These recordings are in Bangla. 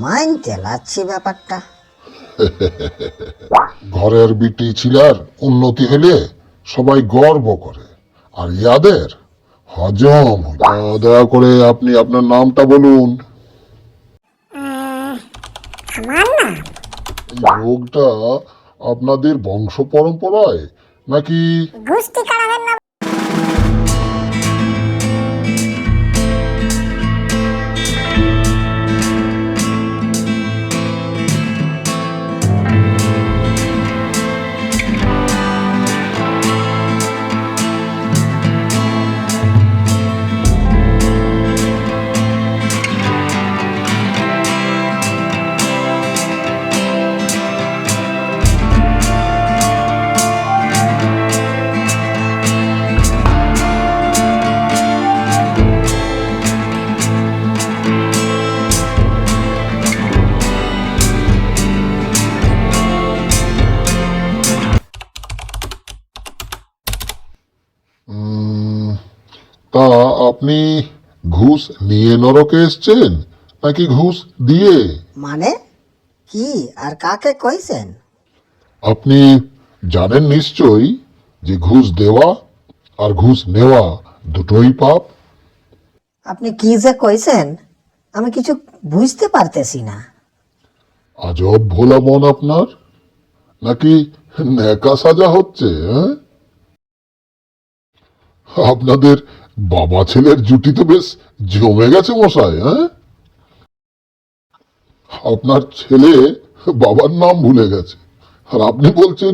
মাইনতে লাচ্ছি ব্যাপারটা। ঘরের বিটি ছিলার উন্নতি হলে সবাই গর্ব করে, আর ইয়াদের হজম হয় না। দয়া করে আপনি আপনার নামটা বলুন। আমার না এই রোগটা আপনাদের বংশ পরম্পরায় নাকি? গুষ্টি কারাদের না। তা আপনি ঘুষ নিয়ে নরকে এসছেন নাকি ঘুষ দিয়ে? মানে কি আর কাকে কইছেন? আপনি জানেন নিশ্চয়ই যে ঘুষ দেওয়া আর ঘুষ নেওয়া দুটোই পাপ। আপনি কি যে কইছেন আমি কিছু বুঝতে পারতেছি না। আজব ভোলা মন আপনার, নাকি ন্যাকা সাজা হচ্ছে? হ্যাঁ, আপনাদের বাবা ছেলের জুটি তো বেশ জমে গেছে মশাই। হ্যাঁ, আপনার ছেলে বাবার নাম ভুলে গেছে, আর আপনি বলছেন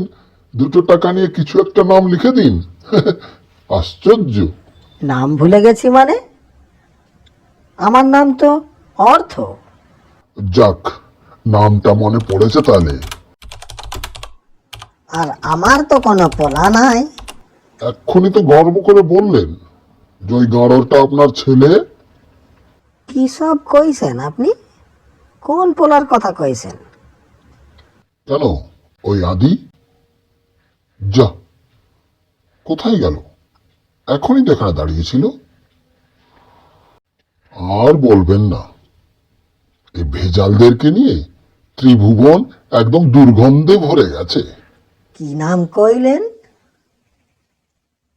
2 টাকা নিয়ে কিছু একটা নাম লিখে দিন। আশ্চর্য। নাম ভুলে গেছি মানে? আমার নাম তো অর্থ। যাক, নামটা মনে পড়েছে তাহলে। আর আমার তো কোনো পোলা নাই। এক্ষুনি তো গর্ব করে বললেন যে ওই গাঁড়রটা আপনার ছেলে। কি সব কইছেন আপনি? কোন পোলার কথা কইছেন? কেন, ওই আদি? যা, কোথায় গেল? এখনই দেখা দাঁড়িয়েছিল। আর বলবেন না, এই ভেজালদেরকে নিয়ে ত্রিভুবন একদম দুর্গন্ধে ভরে গেছে। কি নাম কইলেন?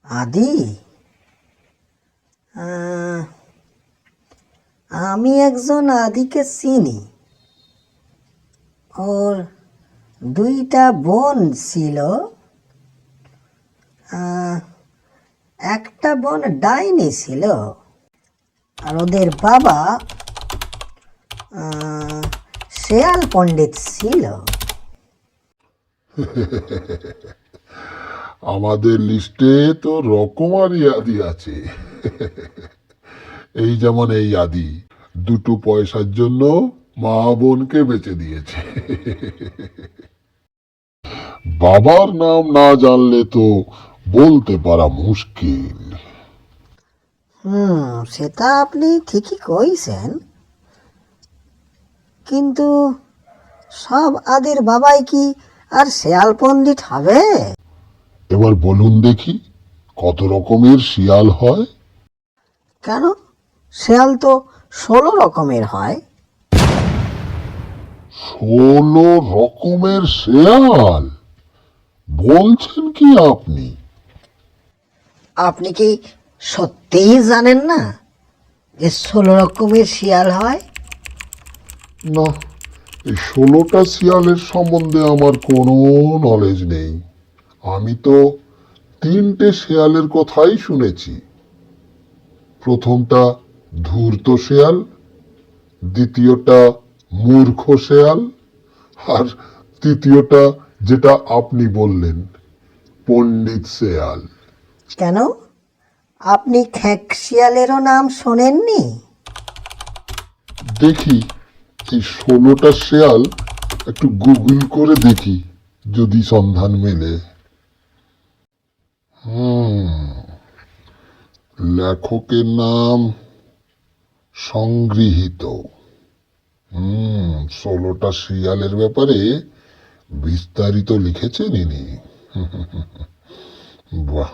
আদি? আমি একজন আদিকে চিনি। ওর 2টা বোন ছিল। একটা বোন ডাইনি ছিল, আর ওদের বাবা শেয়াল পণ্ডিত ছিল। আমাদের লিস্টে তো রকমারি আদি আছে। এই যেমন এই আদি 2 পয়সার জন্য মা বোনকে বেচে দিয়েছে। বাবার নাম না জানলে তো বলতে পারা মুশকিল। সেটা আপনি ঠিকই কইছেন, কিন্তু সব আদির বাবাই কি আর শেয়াল পণ্ডিত হবে? এবার বলুন দেখি, কত রকমের শিয়াল হয়? কেন, শেয়াল তো 16 রকমের হয়। 16 রকমের শেয়াল? বলছেন কি আপনি? আপনি কি সত্যিই জানেন না যে 16 রকমের শিয়াল হয়? না, এই 16টা শিয়ালের সম্বন্ধে আমার কোনো নলেজ নেই। আমি তো 3টে শেয়ালের কথাই শুনেছি। প্রথমটা ধূর্ত শেয়াল, দ্বিতীয়টা মূর্খ শেয়াল, আর তৃতীয়টা যেটা আপনি বললেন, পণ্ডিত শেয়াল। কেন, আপনি খ্যাঁক শিয়ালেরও নাম শোনেননি? দেখি এই 16টা শেয়াল একটু গুগল করে দেখি, যদি সন্ধান মেলে। লেখকের নাম সংগৃহীত। 16টা শিয়ালের ব্যাপারে বিস্তারিত লিখেছেন ইনি। বাহ।